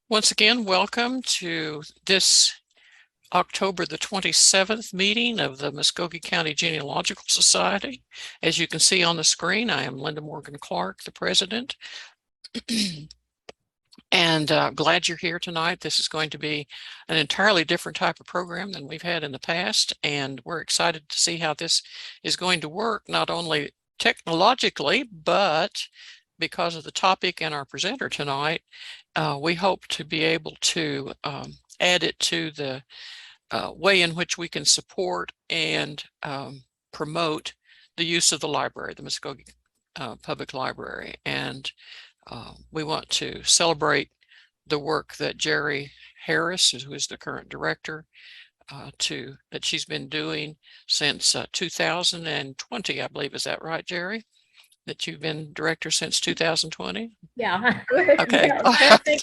Once again, welcome to this October the 27th meeting of the Muskogee County Genealogical Society. As you can see on the screen, I am Linda Morgan Clark, the president. And glad you're here tonight. This is going to be an entirely different type of program than we've had in the past, and we're excited to see how this is going to work, not only technologically, but because of the topic and our presenter tonight, we hope to be able to add it to the way in which we can support and promote the use of the library, the Muskogee Public Library. And we want to celebrate the work that Jere Harris, who is the current director, that she's been doing since 2020, I believe. Is that right, Jere? That you've been director since 2020? Yeah. Okay.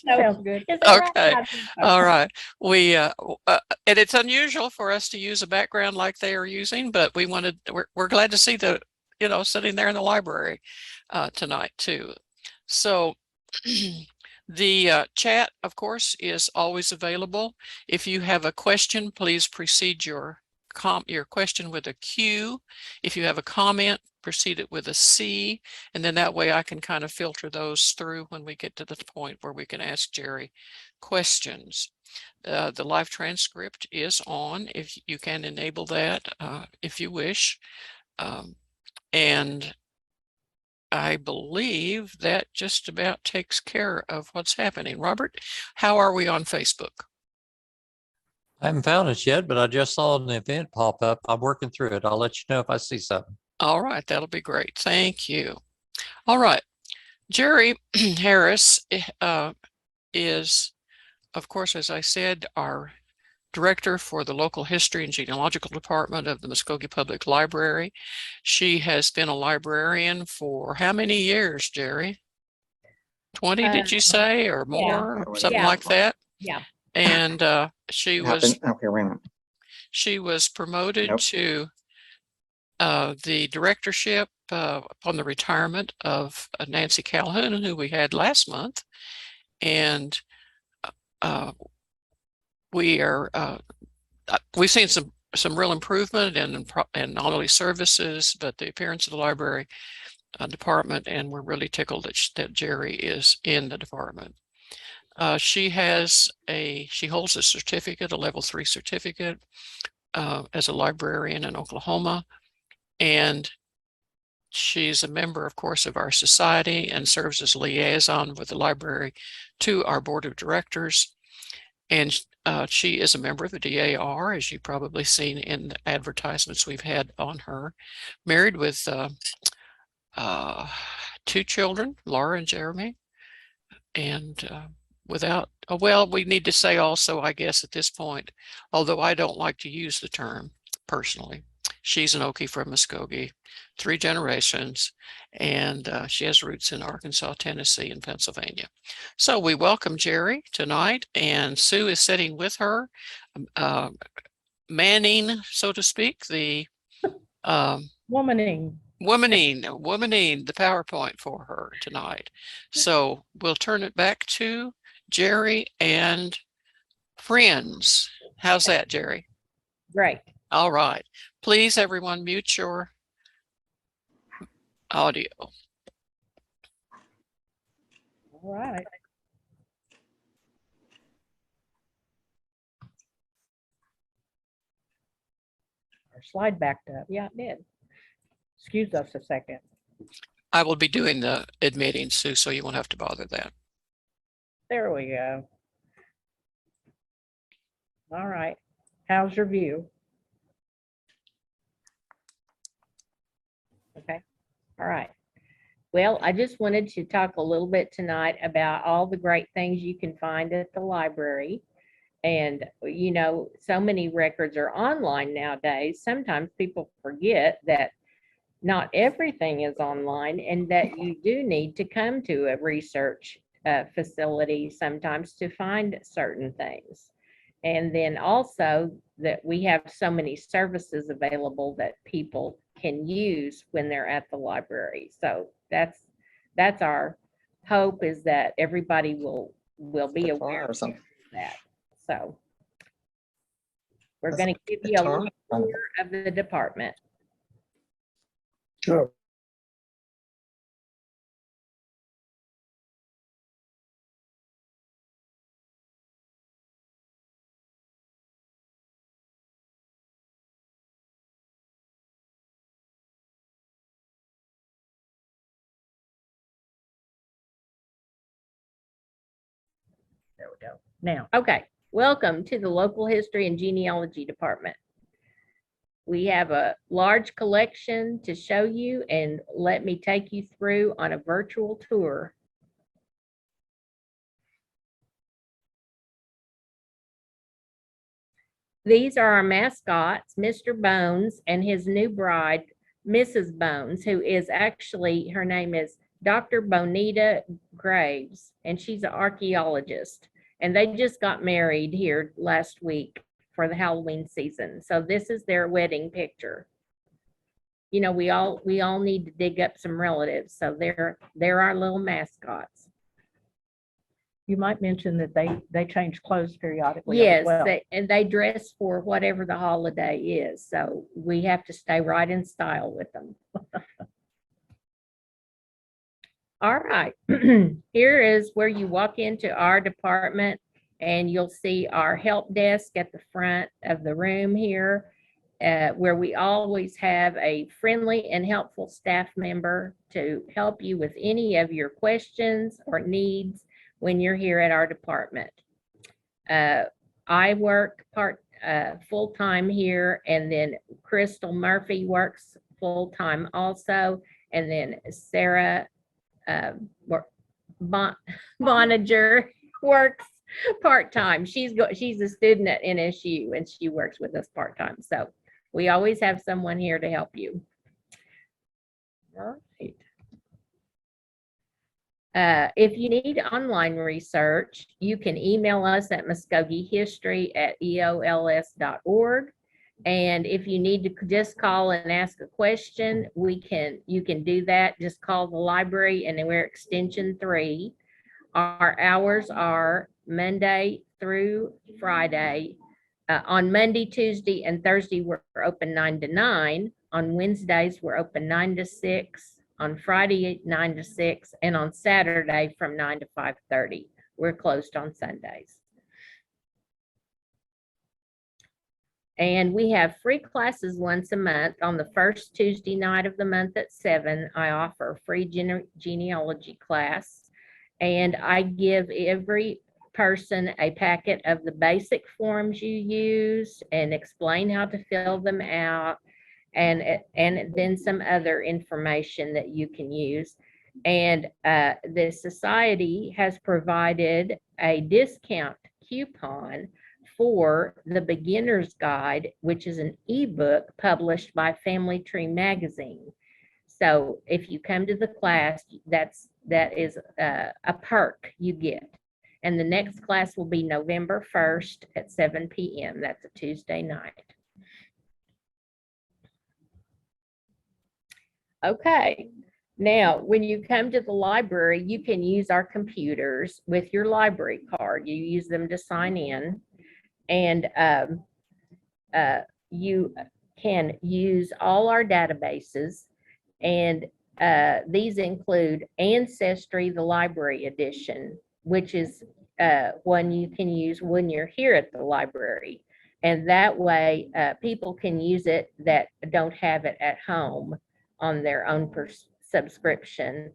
Sounds good. Okay. All right. We and it's unusual for us to use a background like they are using, but we're glad to see the, sitting there in the library tonight too. So the chat, of course, is always available. If you have a question, please precede your question with a Q. If you have a comment, proceed it with a C, and then that way I can kind of filter those through when we get to the point where we can ask Jere questions. The live transcript is on, if you can enable that if you wish. And I believe that just about takes care of what's happening. Robert, how are we on Facebook? I haven't found it yet, but I just saw an event pop up. I'm working through it. I'll let you know if I see something. All right, that'll be great. Thank you. All right, Jere Harris is, of course, as I said, our director for the local history and genealogical department of the Muskogee Public Library. She has been a librarian for how many years, Jere? 20, did you say, or more, yeah. or something like that? Yeah. And she was okay, wait a minute. She was promoted to the directorship upon the retirement of Nancy Calhoun, who we had last month, and we've seen some real improvement in not only services but the appearance of the library department, and we're really tickled that Jere is in the department. She holds a certificate, a level 3 certificate as a librarian in Oklahoma, and she's a member, of course, of our society and serves as liaison with the library to our board of directors. And she is a member of the DAR, as you've probably seen in the advertisements we've had on her. Married with 2 children, Laura and Jeremy. And we need to say also, I guess, at this point, although I don't like to use the term personally, she's an Okie from Muskogee, 3 generations, and she has roots in Arkansas, Tennessee, and Pennsylvania. So we welcome Jere tonight, and Sue is sitting with her, manning, so to speak, the Womaning the PowerPoint for her tonight. So we'll turn it back to Jere and friends. How's that, Jere? Great. All right. Please, everyone, mute your audio. All right. Our slide backed up. Yeah, it did. Excuse us a second. I will be doing the admitting, Sue, so you won't have to bother that. There we go. All right. How's your view? Okay. All right. Well, I just wanted to talk a little bit tonight about all the great things you can find at the library. And, so many records are online nowadays. Sometimes people forget that not everything is online and that you do need to come to a research facility sometimes to find certain things. And then also that we have so many services available that people can use when they're at the library. So that's our hope, is that everybody will will be Guitar aware or of something. that. So we're That's a going to give you a guitar. little tour of the department. Sure. There we go. Now, okay, welcome to the Local History and Genealogy Department. We have a large collection to show you, and let me take you through on a virtual tour. These are our mascots, Mr. Bones and his new bride, Mrs. Bones, who is actually, her name is Dr. Bonita Graves, and she's an archaeologist. And they just got married here last week for the Halloween season. So this is their wedding picture. You know, we all need to dig up some relatives. So they're our little mascots. You might mention that they change clothes periodically as Yes, well. and they dress for whatever the holiday is. So we have to stay right in style with them. All right, here is where you walk into our department, and you'll see our help desk at the front of the room here, where we always have a friendly and helpful staff member to help you with any of your questions or needs when you're here at our department. I work full-time here, and then Crystal Murphy works full-time also, and then Sarah Boninger works part-time. She's a student at NSU, and she works with us part-time. So we always have someone here to help you. All right. If you need online research, you can email us at muscogeehistory@eols.org. And if you need to just call and ask a question, you can do that. Just call the library, and then we're extension 3. Our hours are Monday through Friday. On Monday, Tuesday, and Thursday, we're open 9 to 9. On Wednesdays, we're open 9 to 6. On Friday, 9 to 6. And on Saturday, from 9 to 5:30. We're closed on Sundays. And we have free classes once a month. On the first Tuesday night of the month at 7, I offer a free genealogy class. And I give every person a packet of the basic forms you use and explain how to fill them out, and then some other information that you can use. And the society has provided a discount coupon for the Beginner's Guide, which is an ebook published by Family Tree Magazine. So if you come to the class, that is a perk you get. And the next class will be November 1st at 7 p.m. That's a Tuesday night. Okay. Now, when you come to the library, you can use our computers with your library card. You use them to sign in. And you can use all our databases, and these include Ancestry, the library edition, which is one you can use when you're here at the library. And that way, people can use it that don't have it at home on their own subscription,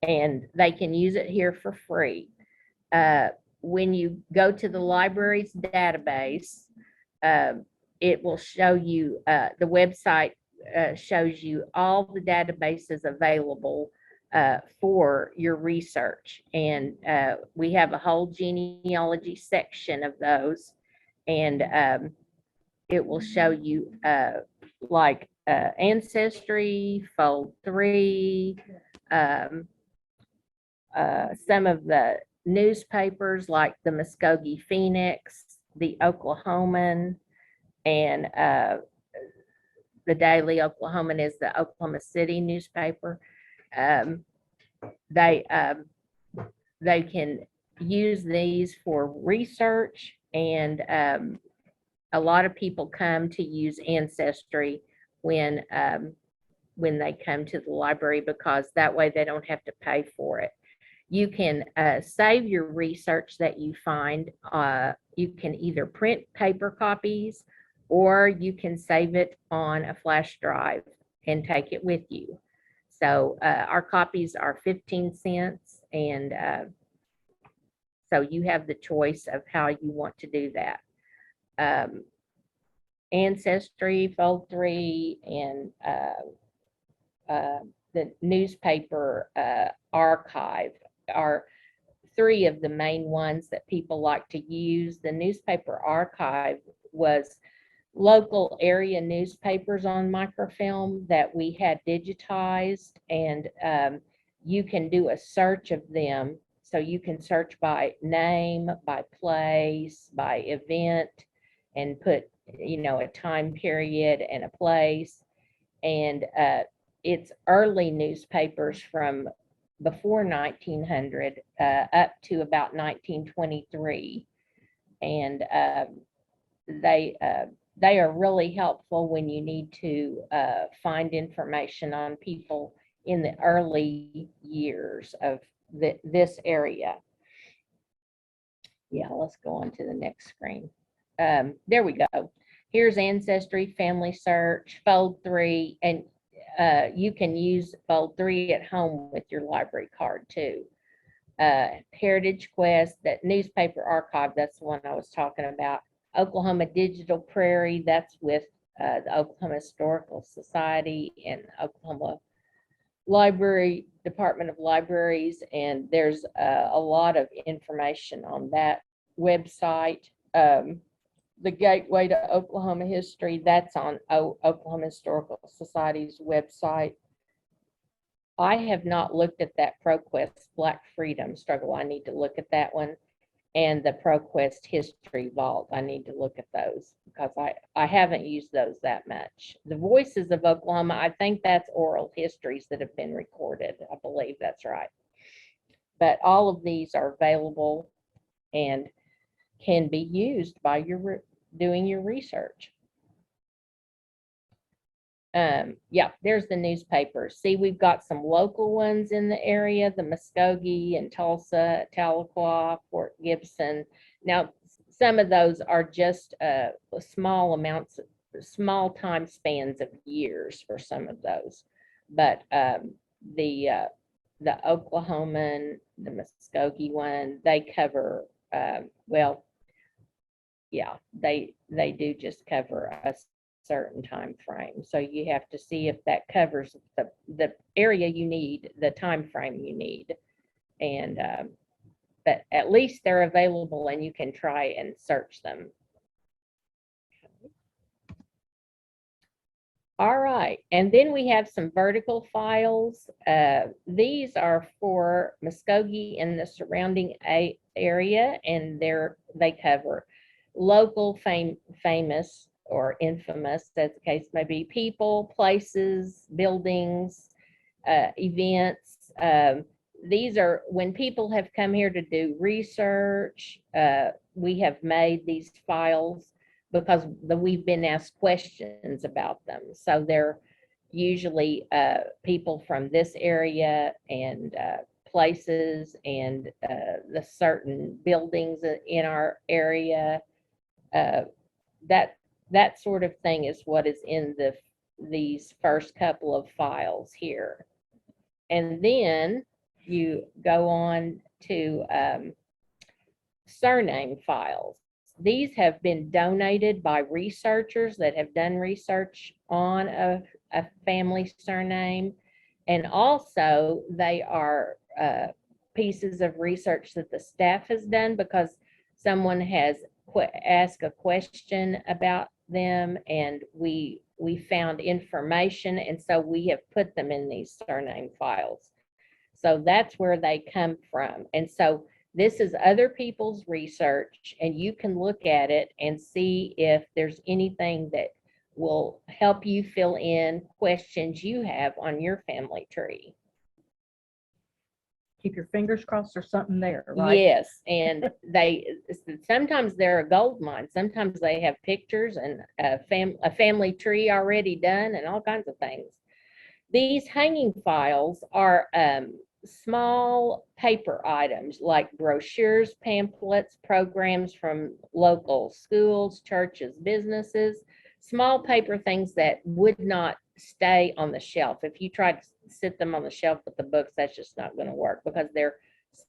and they can use it here for free. When you go to the library's database, it will show you, the website shows you all the databases available for your research. And we have a whole genealogy section of those. And it will show you like Ancestry, Fold 3, some of the newspapers like the Muskogee Phoenix, the Oklahoman, and the Daily Oklahoman is the Oklahoma City newspaper. use these for research, and a lot of people come to use Ancestry when they come to the library, because that way they don't have to pay for it. You can save your research that you find. You can either print paper copies, or you can save it on a flash drive and take it with you. So our copies are 15 cents, and so you have the choice of how you want to do that. Ancestry, Fold 3, and the newspaper archive are three of the main ones that people like to use. The newspaper archive was local area newspapers on microfilm that we had digitized, and you can do a search of them. So you can search by name, by place, by event, and put, a time period and a place. And it's early newspapers from before 1900 up to about 1923. And they are really helpful when you need to find information on people in the early years of this area. Yeah, let's go on to the next screen. There we go. Here's Ancestry, Family Search, Fold 3, and you can use Fold 3 at home with your library card too. Heritage Quest, that newspaper archive, that's the one I was talking about. Oklahoma Digital Prairie, that's with the Oklahoma Historical Society and Oklahoma Library, Department of Libraries, and there's a lot of information on that website. The Gateway to Oklahoma History, that's on Oklahoma Historical Society's website. I have not looked at that ProQuest Black Freedom Struggle. I need to look at that one. And the ProQuest History Vault, I need to look at those because I haven't used those that much. The Voices of Oklahoma, I think that's oral histories that have been recorded. I believe that's right. But all of these are available and can be used by your doing your research. Yeah, there's the newspapers. See, we've got some local ones in the area, the Muskogee and Tulsa, Tahlequah, Fort Gibson. Now, some of those are just small amounts, small time spans of years for some of those. But the Oklahoman, the Muskogee one, they cover, well, yeah, they do just cover a certain time frame. So you have to see if that covers the area you need, the time frame you need. And but at least they're available and you can try and search them. All right, and then we have some vertical files. These are for Muskogee and the surrounding area, and they cover local famous or infamous, as the case may be, people, places, buildings, events. These are when people have come here to do research. We have made these files because we've been asked questions about them. So they're usually people from this area and places and the certain buildings in our area. That sort of thing is what is in these first couple of files here. And then you go on to surname files. These have been donated by researchers that have done research on a family surname. And also they are pieces of research that the staff has done because someone has asked a question about them and we found information, and so we have put them in these surname files. So that's where they come from. And so this is other people's research, and you can look at it and see if there's anything that will help you fill in questions you have on your family tree. keep your fingers crossed there's something there, right? Yes, and sometimes they're a gold mine. Sometimes they have pictures and a family tree already done and all kinds of things. These hanging files are small paper items like brochures, pamphlets, programs from local schools, churches, businesses, small paper things that would not stay on the shelf. If you tried to sit them on the shelf with the books, that's just not going to work because they're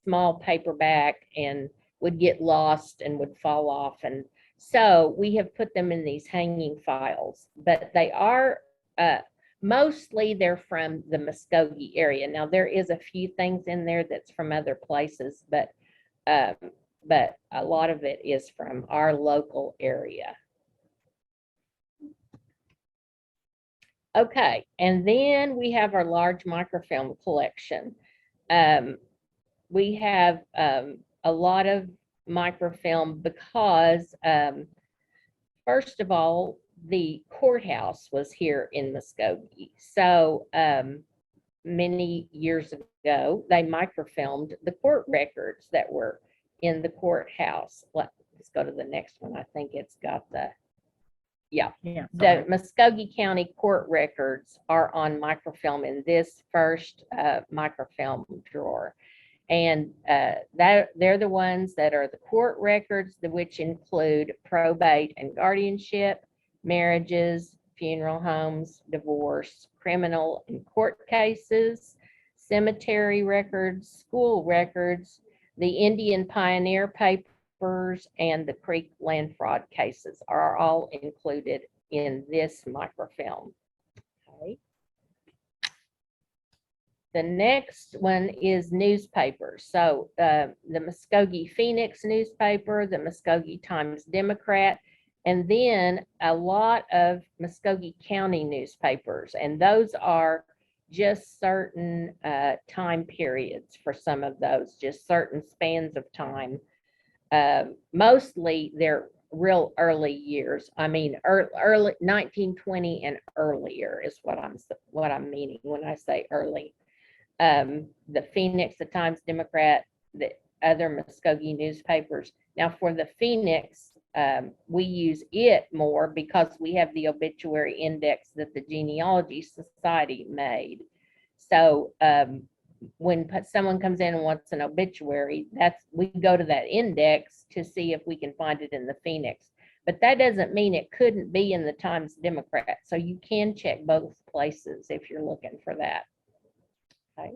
small paperback and would get lost and would fall off. And so we have put them in these hanging files, but they are mostly they're from the Muskogee area. Now there is a few things in there that's from other places, but a lot of it is from our local area. Okay, and then we have our large microfilm collection. We have a lot of microfilm because, first of all, the courthouse was here in Muskogee. So many years ago, they microfilmed the court records that were in the courthouse. Let's go to the next one. I think it's got the, yeah. The Muskogee County court records are on microfilm in this first microfilm drawer. And they're the ones that are the court records, which include probate and guardianship, marriages, funeral homes, divorce, criminal and court cases, cemetery records, school records, the Indian Pioneer papers, and the Creek land fraud cases are all included in this microfilm. Okay. The next one is newspapers. So the Muskogee Phoenix newspaper, the Muskogee Times-Democrat, and then a lot of Muskogee County newspapers. And those are just certain time periods for some of those, just certain spans of time. Mostly they're real early years. I mean, early 1920 and earlier is what I'm meaning when I say early. The Phoenix, the Times-Democrat, the other Muskogee newspapers. Now for the Phoenix, we use it more because we have the obituary index that the Genealogy Society made. So when someone comes in and wants an obituary, we go to that index to see if we can find it in the Phoenix. But that doesn't mean it couldn't be in the Times-Democrat. So you can check both places if you're looking for that. Okay.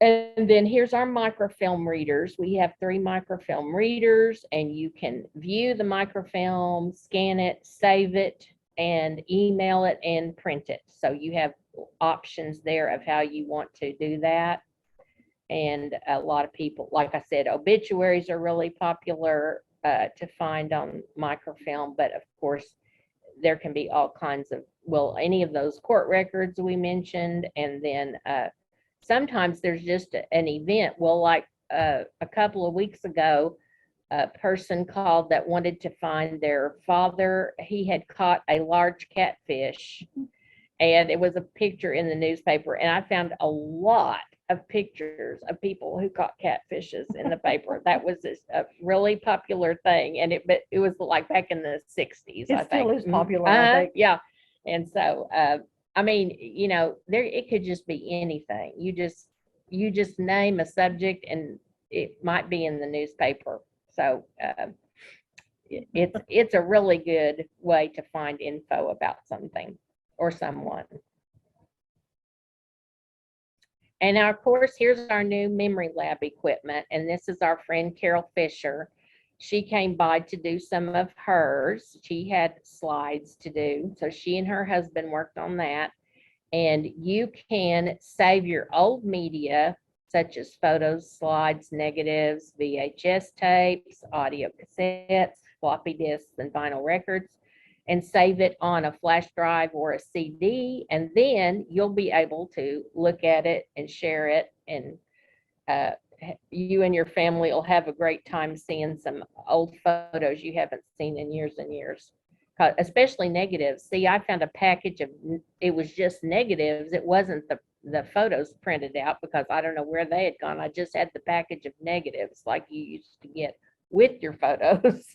And then here's our microfilm readers. We have 3 microfilm readers, and you can view the microfilm, scan it, save it, and email it and print it. So you have options there of how you want to do that. And a lot of people, like I said, obituaries are really popular to find on microfilm, but of course, there can be all kinds of, well, any of those court records we mentioned, and then sometimes there's just an event. Well, like a couple of weeks ago, a person called that wanted to find their father. He had caught a large catfish, and it was a picture in the newspaper. And I found a lot of pictures of people who caught catfishes in the paper. That was a really popular thing, and it was like back in the 60s. I It still think is popular, I think. yeah, and so I mean, you know, it could just be anything. You just name a subject, and it might be in the newspaper. So it's a really good way to find info about something or someone. And now, of course, here's our new memory lab equipment. And this is our friend Carol Fisher. She came by to do some of hers. She had slides to do. So she and her husband worked on that. And you can save your old media, such as photos, slides, negatives, VHS tapes, audio cassettes, floppy disks, and vinyl records, and save it on a flash drive or a CD, and then you'll be able to look at it and share it, and you and your family will have a great time seeing some old photos you haven't seen in years and years, especially negatives. See, I found a package of, it was just negatives. It wasn't the photos printed out because I don't know where they had gone. I just had the package of negatives like you used to get with your photos.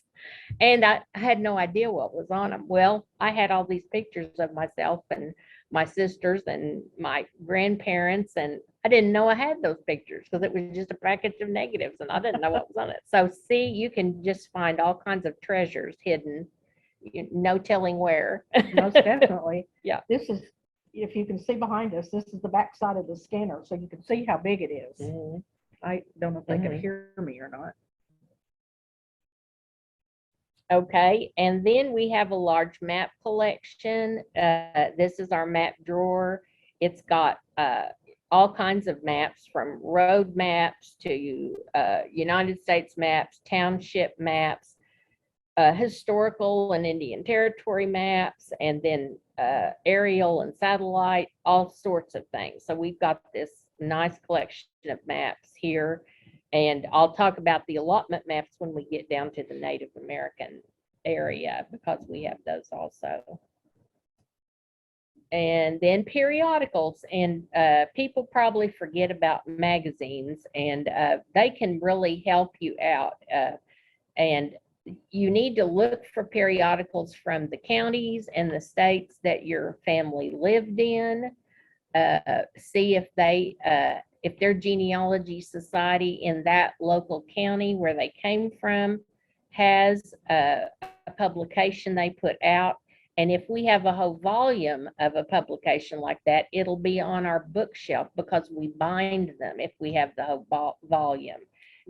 And I had no idea what was on them. Well, I had all these pictures of myself and my sisters and my grandparents, and I didn't know I had those pictures because it was just a package of negatives and I didn't know what was on it. So see, you can just find all kinds of treasures hidden, no telling where. Most definitely. Yeah. This is, if you can see behind us, this is the back side of the scanner, so you can see how big it is. Mhm. I don't know if they can Mhm. hear me or not. Okay, and then we have a large map collection. This is our map drawer. It's got all kinds of maps, from road maps to United States maps, township maps, historical and Indian Territory maps, and then aerial and satellite, all sorts of things. So we've got this nice collection of maps here. And I'll talk about the allotment maps when we get down to the Native American area, because we have those also. And then periodicals, and people probably forget about magazines, and they can really help you out. And you need to look for periodicals from the counties and the states that your family lived in. See if they, if their genealogy society in that local county where they came from has a publication they put out. And if we have a whole volume of a publication like that, it'll be on our bookshelf because we bind them if we have the whole volume.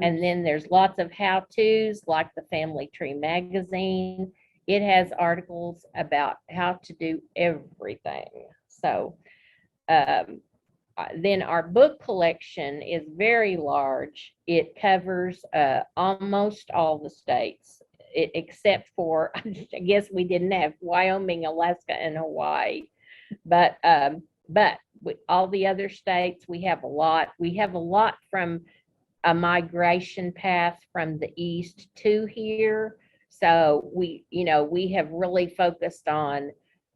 And then there's lots of how-tos, like the Family Tree magazine. It has articles about how to do everything. So then our book collection is very large. It covers almost all the states, except for, I guess we didn't have Wyoming, Alaska, and Hawaii. But with all the other states, we have a lot. We have a lot from a migration path from the east to here. So we have really focused on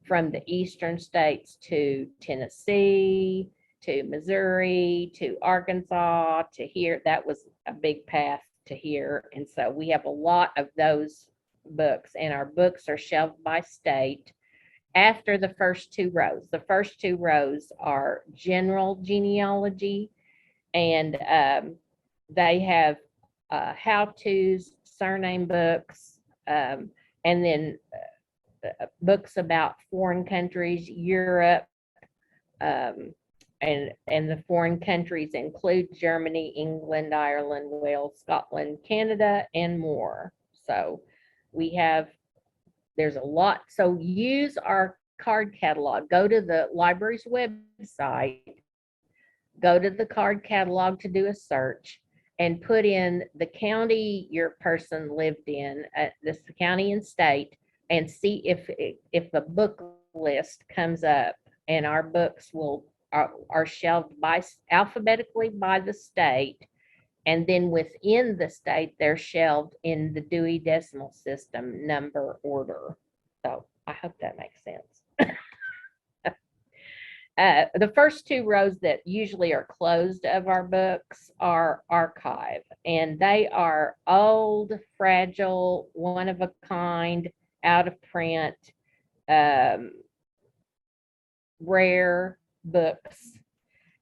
from the eastern states to Tennessee, to Missouri, to Arkansas, to here. That was a big path to here. And so we have a lot of those books, and our books are shelved by state after the first two rows. The first two rows are general genealogy, and they have how-tos, surname books, and then books about foreign countries, Europe, and the foreign countries include Germany, England, Ireland, Wales, Scotland, Canada, and more. So there's a lot. So use our card catalog. Go to the library's website, go to the card catalog to do a search, and put in the county your person lived in, this county and state, and see if a book list comes up. And our books are shelved alphabetically by the state, and then within the state they're shelved in the Dewey Decimal System number order. So I hope that makes sense. The first two rows that usually are closed of our books are archive, and they are old, fragile, one of a kind, out of print, rare books.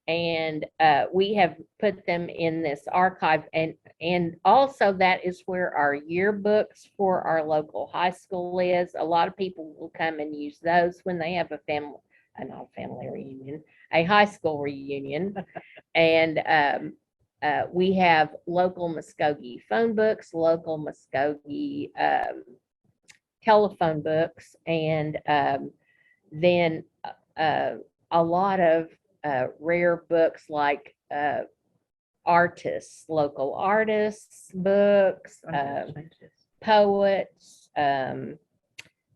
And we have put them in this archive, and also that is where our yearbooks for our local high school is. A lot of people will come and use those when they have not a family reunion, a high school reunion. And we have local Muskogee phone books, local Muskogee telephone books, and then a lot of rare books like local artists books, poets,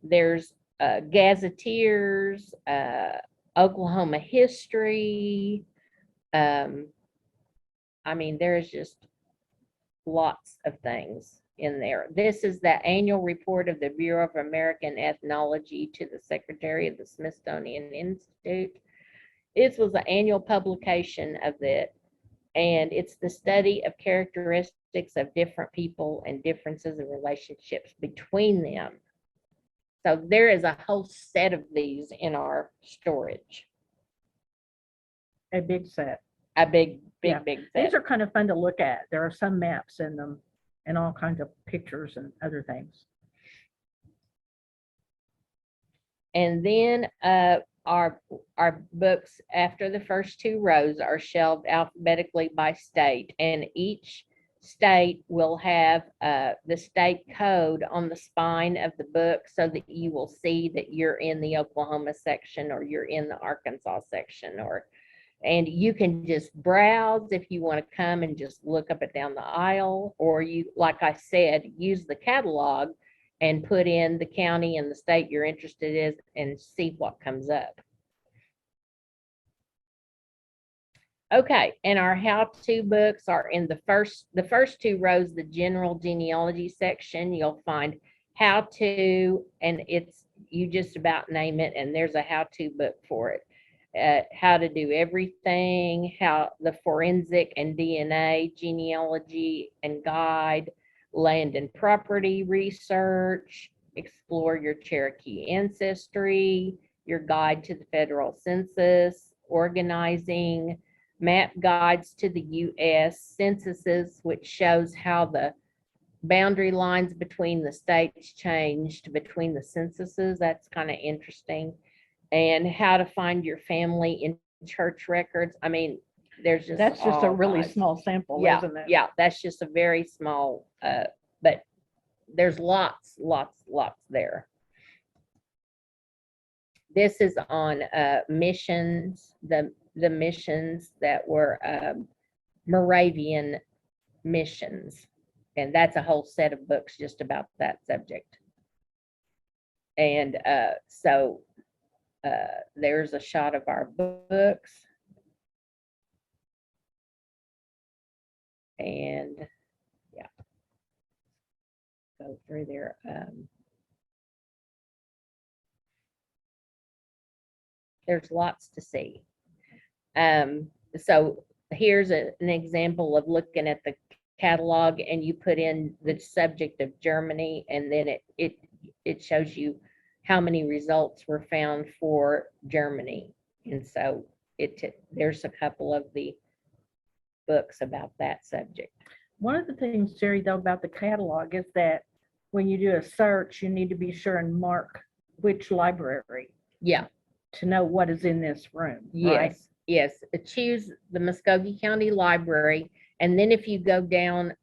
there's gazetteers, Oklahoma history. I mean, there's just lots of things in there. This is the annual report of the Bureau of American Ethnology to the Secretary of the Smithsonian Institute. This was an annual publication of it, and it's the study of characteristics of different people and differences in relationships between them. So there is a whole set of these in our storage. A big set. A big Yeah. set. These are kind of fun to look at. There are some maps in them and all kinds of pictures and other things. And then our books after the first two rows are shelved alphabetically by state, and each state will have the state code on the spine of the book so that you will see that you're in the Oklahoma section or you're in the Arkansas section, and you can just browse if you want to come and just look up and down the aisle, or you, like I said, use the catalog and put in the county and the state you're interested in and see what comes up. Okay, and our how-to books are in the first two rows, the general genealogy section. You'll find how to, and you just about name it, and there's a how-to book for it. How to do everything, how the forensic and DNA, genealogy and guide, land and property research, explore your Cherokee ancestry, your guide to the federal census, organizing, map guides to the U.S. censuses, which shows how the boundary lines between the states changed between the censuses. That's kind of interesting. And how to find your family in church records. I mean, there's just That's just a all really kinds. small sample, Yeah, isn't it? yeah, that's just a very small, but there's lots there. This is on missions, the missions that were Moravian missions. And that's a whole set of books just about that subject. And so there's a shot of our books. And yeah, go through there. There's lots to see. So here's an example of looking at the catalog, and you put in the subject of Germany, and then it shows you how many results were found for Germany. And so there's a couple of the books about that subject. One of the things, Jerry, though, about the catalog is that when you do a search, you need to be sure and mark which library Yeah. to know what is in this room. Right? Yes. Choose the Muskogee County Library, and then if you go down,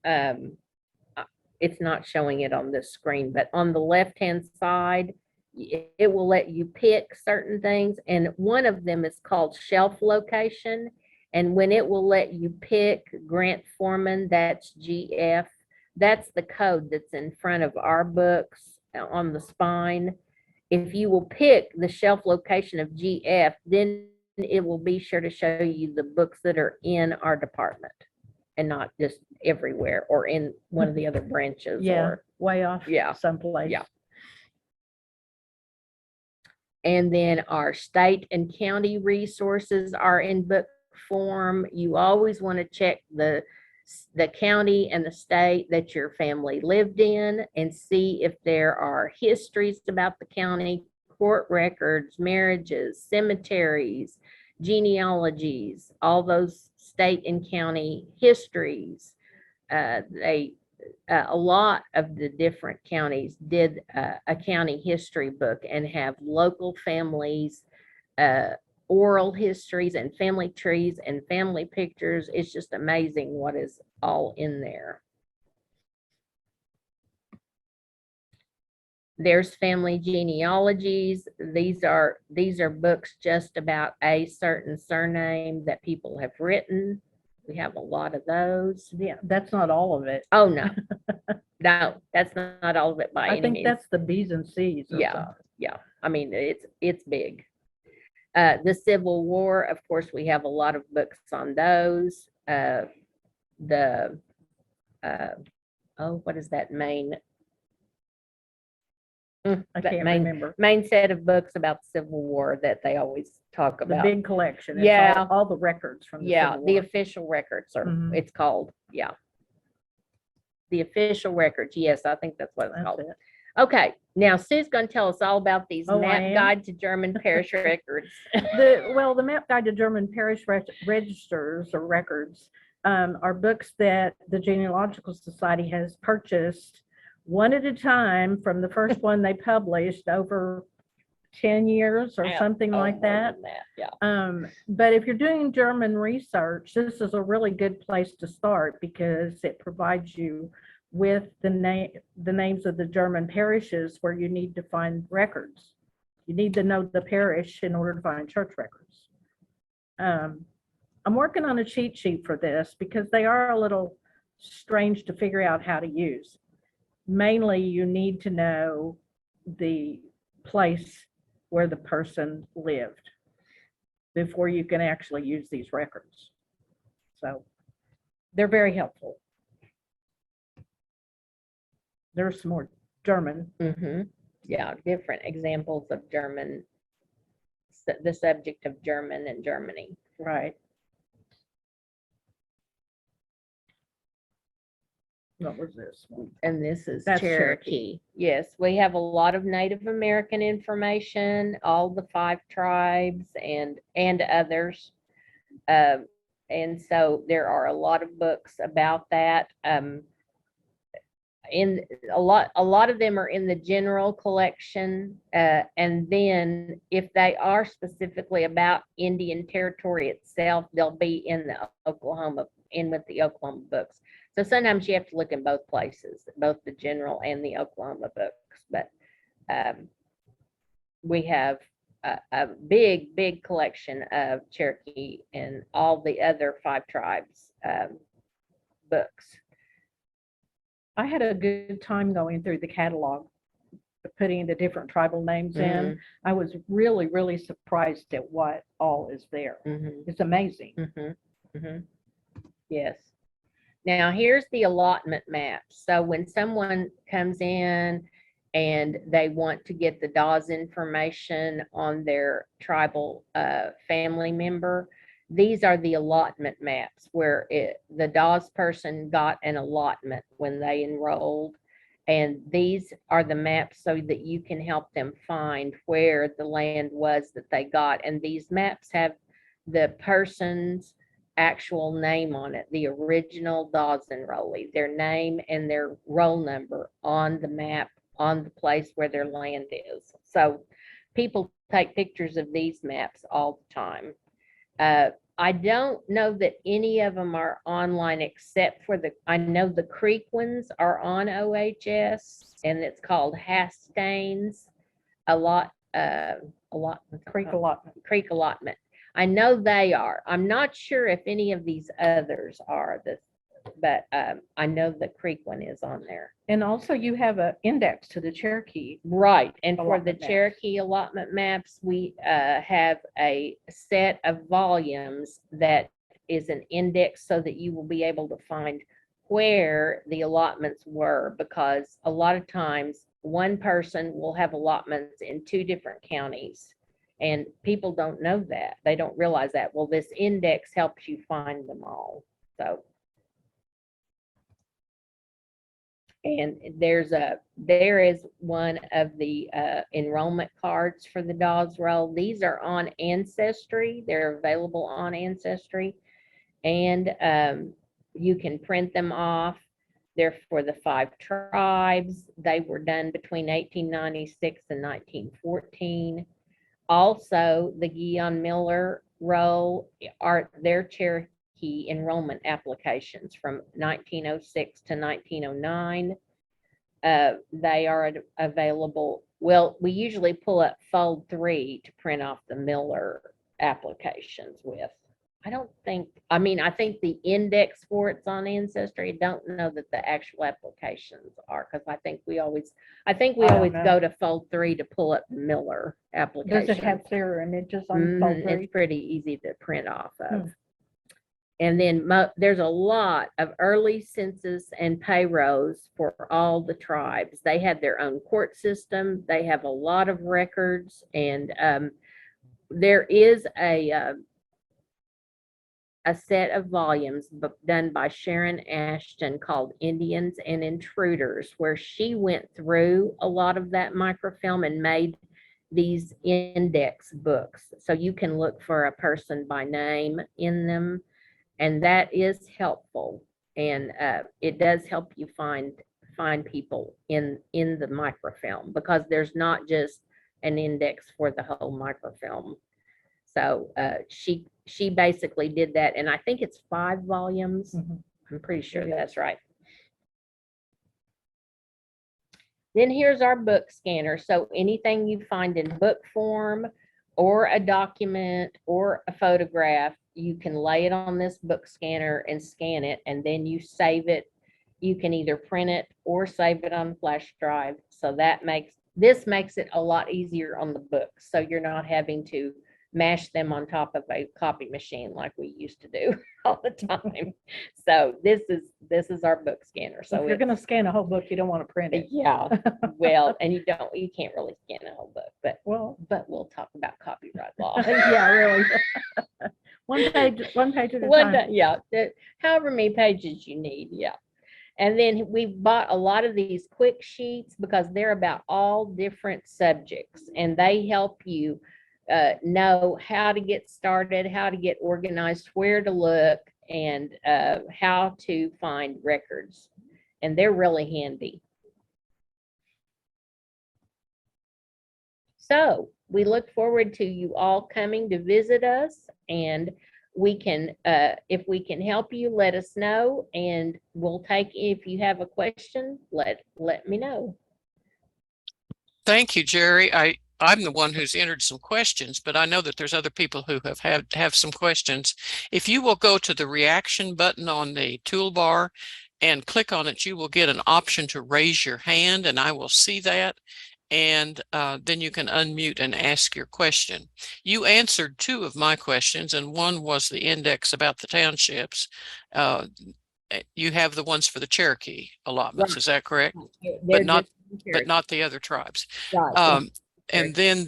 it's not showing it on this screen, but on the left-hand side, it will let you pick certain things, and one of them is called shelf location. And when it will let you pick Grant Foreman, that's GF, that's the code that's in front of our books on the spine. If you will pick the shelf location of GF, then it will be sure to show you the books that are in our department and not just everywhere or in one of the other branches. Yeah, or way off someplace. Yeah. And then our state and county resources are in book form. You always want to check the county and the state that your family lived in and see if there are histories about the county, court records, marriages, cemeteries, genealogies, all those state and county histories. A lot of the different counties did a county history book and have local families, oral histories and family trees and family pictures. It's just amazing what is all in there. There's family genealogies. These are books just about a certain surname that people have written. We have a lot of those. Yeah, that's not all of it. Oh, no. No, that's not all of it by I any think means. that's the B's and C's. Or Yeah, something. yeah. I mean, it's big. The Civil War, of course, we have a lot of books on those. What is that main? I That can't remember. main set of books about the Civil War that they always talk The about. big collection. It's Yeah. all the records from the Yeah, Civil the War. official records are, Mhm. it's called, yeah. The official records, yes, I think that's what it's That's called. it. Okay, now Sue's gonna tell us all about these Oh, I map am? guide to German parish records. The Map Guide to German Parish Registers or records are books that the Genealogical Society has purchased one at a time from the first one they published over 10 years or Yeah. something Oh, like more that. than Yeah. But if you're doing German research, this is a really good place to start because it provides you with the names of the German parishes where you need to find records. You need to know the parish in order to find church records. I'm working on a cheat sheet for this because they are a little strange to figure out how to use. Mainly, you need to know the place where the person lived before you can actually use these records. So they're very helpful. There's some more German. Yeah, different examples of German, the subject of German and Germany. Right. What was this one? And this is That's Cherokee. Yes, we have a lot of Native American information, all the 5 tribes and others. And so there are a lot of books about that. In a lot of them are in the general collection. And then if they are specifically about Indian Territory itself, they'll be in the with the Oklahoma books. So sometimes you have to look in both places, both the general and the Oklahoma books. But we have a big collection of Cherokee and all the other 5 tribes books. I had a good time going through the catalog, putting the different tribal names in. I was really surprised at what all is there. It's amazing. Yes. Now here's the allotment map. So when someone comes in and they want to get the Dawes information on their tribal family member, these are the allotment maps where the Dawes person got an allotment when they enrolled. And these are the maps so that you can help them find where the land was that they got. And these maps have the person's actual name on it, the original Dawes enrollee, their name and their roll number on the map on the place where their land is. So people take pictures of these maps all the time. I don't know that any of them are online except for I know the Creek ones are on OHS and it's called Hastains Creek allotment. Creek allotment. I know they are. I'm not sure if any of these others are, but I know the Creek one is on there. And also you have an index to the Cherokee. Right. And for the Allotment maps. Cherokee allotment maps, we have a set of volumes that is an index so that you will be able to find where the allotments were, because a lot of times one person will have allotments in 2 different counties. And people don't know that. They don't realize that. Well, this index helps you find them all. So, and there is one of the enrollment cards for the Dawes roll. These are on Ancestry. They're available on Ancestry, and you can print them off. They're for the 5 tribes. They were done between 1896 and 1914. Also, the Guion Miller roll are their Cherokee enrollment applications from 1906 to 1909. They are available. Well, we usually pull up fold 3 to print off the Miller applications with. I think the index for it's on Ancestry. I don't know that the actual applications are, because I think we always know. go to fold 3 to pull up the Miller application. Does it have clear images on fold 3? It's pretty easy to print off of. And then there's a lot of early census and payrolls for all the tribes. They have their own court system. They have a lot of records, and there is a set of volumes done by Sharon Ashton called Indians and Intruders, where she went through a lot of that microfilm and made these index books. So you can look for a person by name in them, and that is helpful. And it does help you find people in the microfilm, because there's not just an index for the whole microfilm. So she basically did that, and I think it's 5 volumes. I'm pretty sure that's right. Then here's our book scanner. So anything you find in book form or a document or a photograph, you can lay it on this book scanner and scan it, and then you save it. You can either print it or save it on flash drive. So this makes it a lot easier on the books. So you're not having to mash them on top of a copy machine like we used to do all the time. So this is our book scanner. So So if you're going to scan a whole book, you don't want to print it. yeah, well, and you can't really scan a whole book, but Well, we'll talk about copyright law. yeah, really. One page at a time. Yeah, however many pages you need, yeah. And then we bought a lot of these quick sheets because they're about all different subjects, and they help you know how to get started, how to get organized, where to look, and how to find records. And they're really handy. So we look forward to you all coming to visit us, and we can, if we can help you, let us know, and we'll take, if you have a question, let me know. Thank you, Jerry. I'm the one who's entered some questions, but I know that there's other people who have some questions. If you will go to the reaction button on the toolbar and click on it, you will get an option to raise your hand, and I will see that. And then you can unmute and ask your question. You answered 2 of my questions, and one was the index about the townships. You have the ones for the Cherokee allotments, Right. is that correct? They're But not the other tribes. right. And then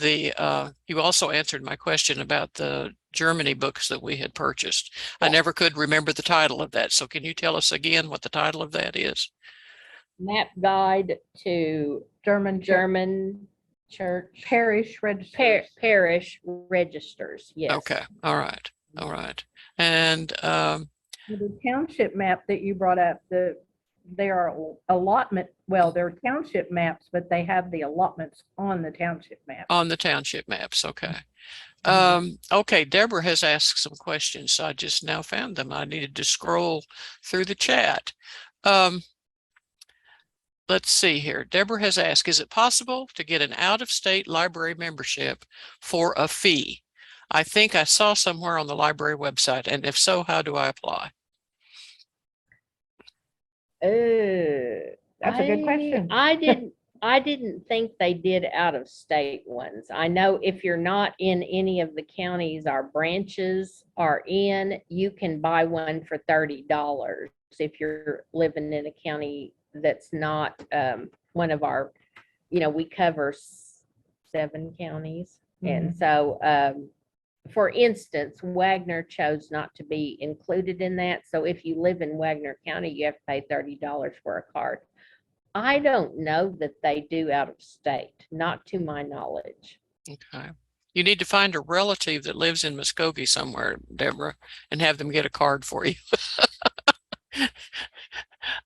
you also answered my question about the Germany books that we had purchased. I never could remember the title of that. So can you tell us again what the title of that is? Map guide to German church parish registers. parish registers. Yes. Okay. All right. All right. And The township map that you brought up, they are allotment, well, they're township maps, but they have the allotments on the township map. on the township maps. Okay. Okay. Deborah has asked some questions. So I just now found them. I needed to scroll through the chat. Let's see here. Deborah has asked, is it possible to get an out-of-state library membership for a fee? I think I saw somewhere on the library website, and if so, how do I apply? That's a good question. I didn't think they did out-of-state ones. I know if you're not in any of the counties our branches are in, you can buy one for $30 if you're living in a county that's not one of our, we cover 7 counties. And so, for instance, Wagner chose not to be included in that. So if you live in Wagner County, you have to pay $30 for a card. I don't know that they do out of state, not to my knowledge. Okay. You need to find a relative that lives in Muskogee somewhere, Deborah, and have them get a card for you.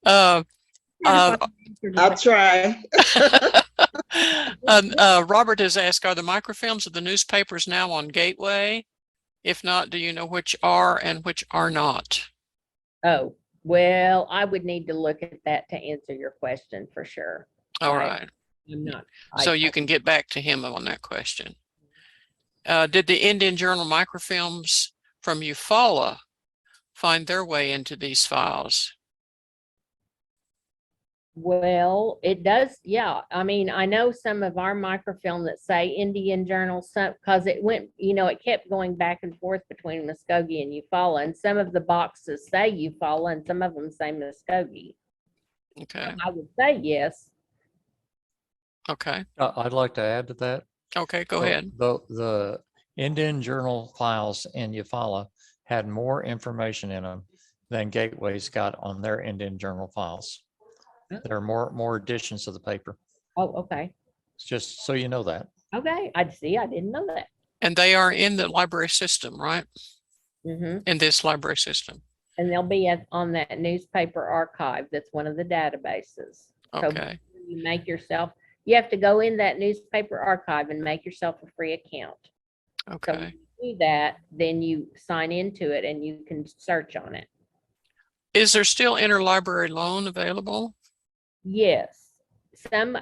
I'll try. Robert has asked, are the microfilms of the newspapers now on Gateway? If not, do you know which are and which are not? Oh, well, I would need to look at that to answer your question for sure. All right. I'm not. So you can get back to him on that question. Did the Indian Journal microfilms from Eufaula find their way into these files? Well, it does, yeah. I mean, I know some of our microfilm that say Indian Journal, some, because it went, it kept going back and forth between Muskogee and Eufaula, and some of the boxes say Eufaula and some of them say Muskogee. Okay. I would say yes. Okay. I'd like to add to that. Okay. Go ahead. The Indian Journal files in Eufaula had more information in them than Gateway's got on their Indian Journal files. There are more editions of the paper. Oh, okay. It's just so you know that. Okay. I didn't know that. And they are in the library system, right? Mm-hmm. In this library system. And they'll be on that newspaper archive. That's one of the databases. So Okay. you have to go in that newspaper archive and make yourself a free account. So Okay. when you do that, then you sign into it and you can search on it. Is there still interlibrary loan available? Yes, some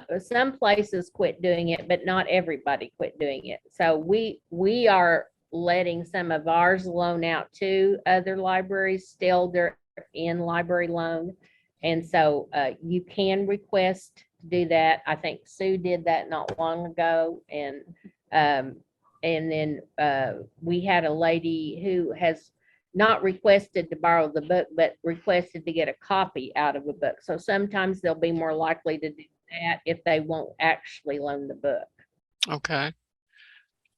places quit doing it, but not everybody quit doing it. So we are letting some of ours loan out to other libraries. Still, they're in library loan, and so you can request to do that. I think Sue did that not long ago, and then we had a lady who has not requested to borrow the book, but requested to get a copy out of a book. So sometimes they'll be more likely to do that if they won't actually loan the book. Okay.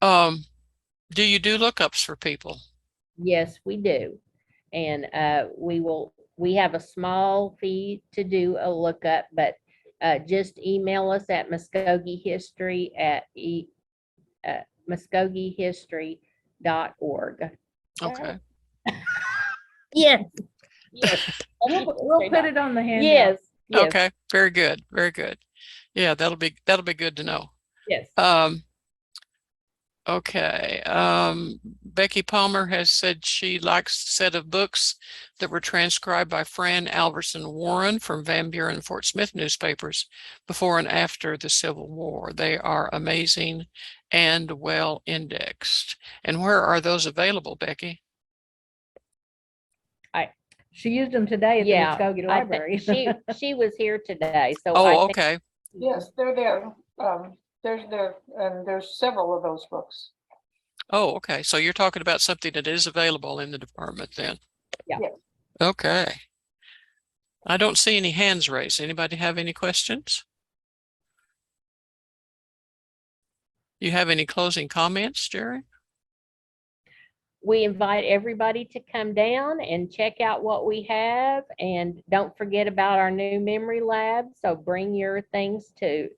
Do you do lookups for people? Yes, we do. And we have a small fee to do a lookup, but just email us at muskogeehistory.org. Okay. Yes. We'll put it on the handout. Yes. Yes. Okay. Very good. Very good. Yeah, that'll be good to know. Yes. Okay. Becky Palmer has said she likes the set of books that were transcribed by Fran Alverson Warren from Van Buren and Fort Smith newspapers before and after the Civil War. They are amazing and well indexed. And where are those available, Becky? She used them today at the Yeah, Muskogee Library. she was here today, so Oh, I think okay. Yes, they're there. There's several of those books. Oh, okay. So you're talking about something that is available in the department then? Yeah. Yes. Okay. I don't see any hands raised. Anybody have any questions? You have any closing comments, Jere? we invite everybody to come down and check out what we have. And don't forget about our new memory lab. So bring your things to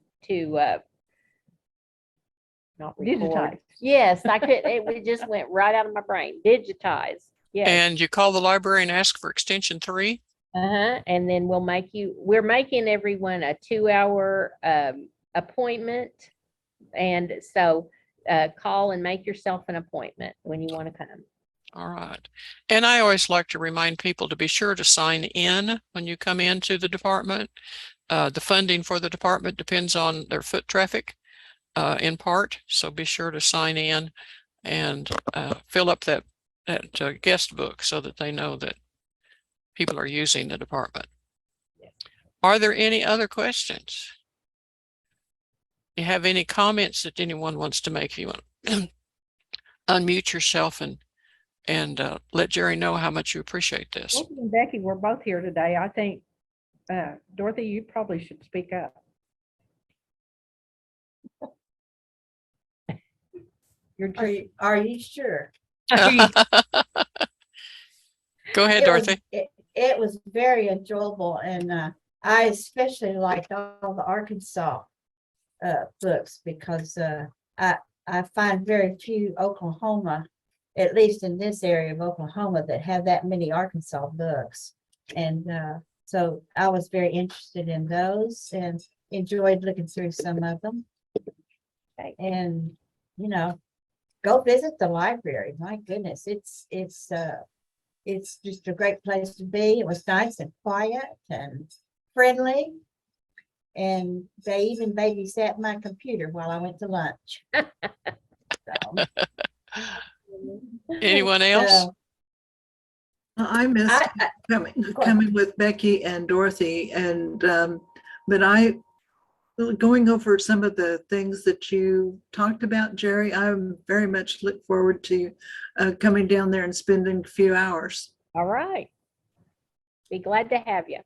not record. Digitize. Yes, I could, it just went right out of my brain. Digitize. Yes. And you call the library and ask for extension 3? And then we're making everyone a 2-hour appointment. And so call and make yourself an appointment when you want to come. All right. And I always like to remind people to be sure to sign in when you come into the department. The funding for the department depends on their foot traffic in part. So be sure to sign in and fill up that guest book so that they know that people are using the department. Are there any other questions? You have any comments that anyone wants to make? If you want to unmute yourself and let Jere know how much you appreciate this. Dorothy and Becky were both here today. I think, Dorothy, you probably should speak up. Are you sure? Go ahead, Dorothy. It was very enjoyable, and I especially liked all the Arkansas books because I find very few Oklahoma, at least in this area of Oklahoma, that have that many Arkansas books. And so I was very interested in those and enjoyed looking through some of them. And, you know, go visit the library. My goodness, it's just a great place to be. It was nice and quiet and friendly. And they even babysat my computer while I went to lunch. So, Anyone else? I missed coming with Becky and Dorothy, and But going over some of the things that you talked about, Jerry, I very much look forward to coming down there and spending a few hours. All right. Be glad to have you.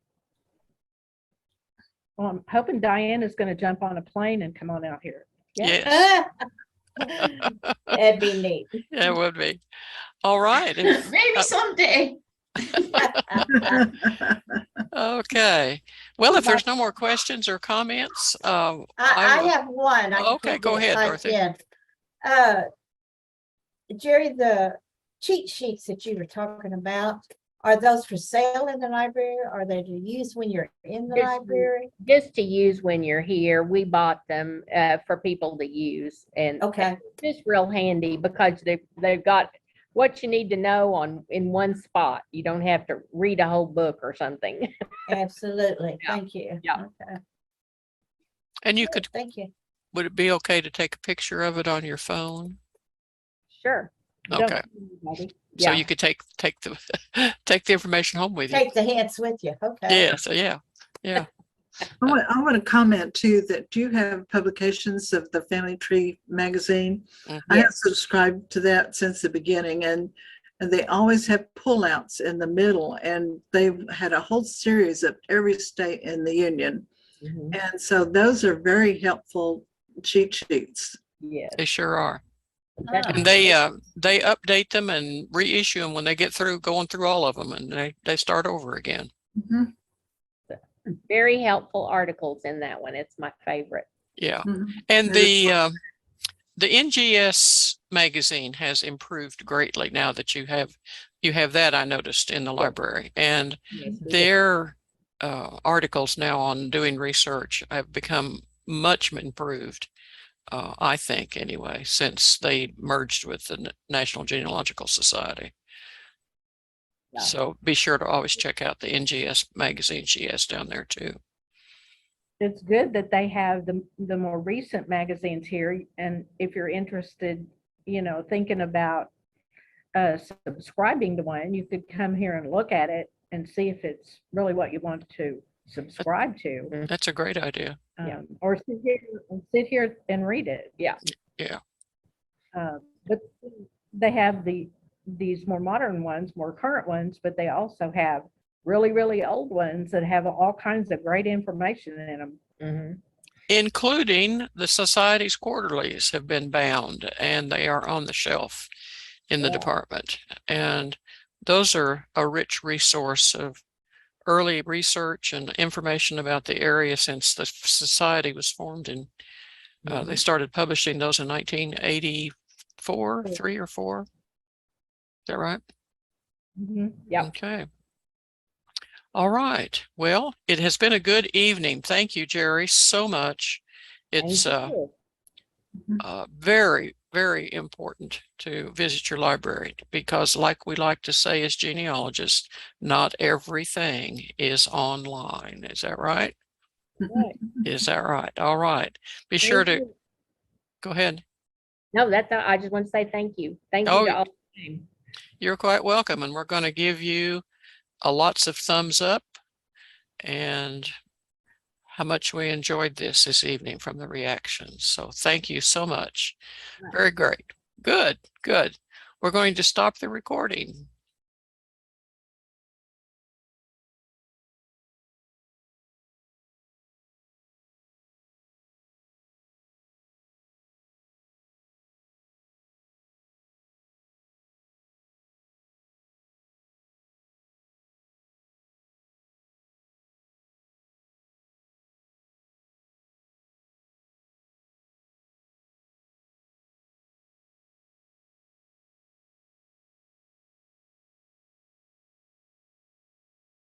Well, I'm hoping Diane is going to jump on a plane and come on out here. Yes, That'd be neat. yeah, it would be. All right. Maybe someday. Okay. Well, if there's no more questions or comments, I will- have one. I Okay, can go put it ahead, typed Dorothy. in. Jerry, the cheat sheets that you were talking about, are those for sale in the library? Are they to use when you're in the Just- library? Just to use when you're here. We bought them for people to use, and Okay, just real handy because they've got what you need to know in one spot. You don't have to read a whole book or something. absolutely. Yeah. Thank you. Yeah. Okay. and you could, Thank you. would it be okay to take a picture of it on your phone? Sure. Don't- Okay. So Yeah. you could take the take the information home with you. Take the hints with you. Okay. Yeah. So yeah. I want to comment too that you have publications of the Family Tree magazine. Mhm. I have subscribed to that since the beginning, and they always have pullouts in the middle, and they've had a whole series of every state in the union. Mhm. And so those are very helpful cheat sheets. Yes. They sure are. That's- And they update them and reissue them when they get through going through all of them, and they start over again. Mhm, Very helpful articles in that one. It's my favorite. Yeah. mhm. And That is the NGS magazine has improved greatly now that you have that, I noticed, in the library, and their articles now on doing research have become much improved, I think anyway, since they merged with the National Genealogical Society. Yeah. So be sure to always check out the NGS magazine she has down there too. It's good that they have the more recent magazines here. And if you're interested, thinking about subscribing to one, you could come here and look at it and see if it's really what you want to subscribe to. That's a great idea. Yeah. Or sit here and read it. Yeah. Yeah. But they have these more modern ones, more current ones, but they also have really, really old ones that have all kinds of great information in them. Mhm. Including the society's quarterlies have been bound and they are on the shelf in the Yeah. department. And those are a rich resource of early research and information about the area since the society was formed. And they started publishing those in 1984, 3 or 4. Is that right? Yep. Okay. All right. Well, it has been a good evening. Thank you, Jerry, so much. It's Thank you. very, very important to visit your library because, like we like to say as genealogists, not everything is online. Is that right? Right. Is that right? All right. Be sure Thank to you. go ahead. No, I just want to say thank you. Thank Oh, you to all. the team. You're quite welcome. And we're going to give you lots of thumbs up and how much we enjoyed this evening from the reactions. So thank you so much. Very great. Good, good. We're going to stop the recording.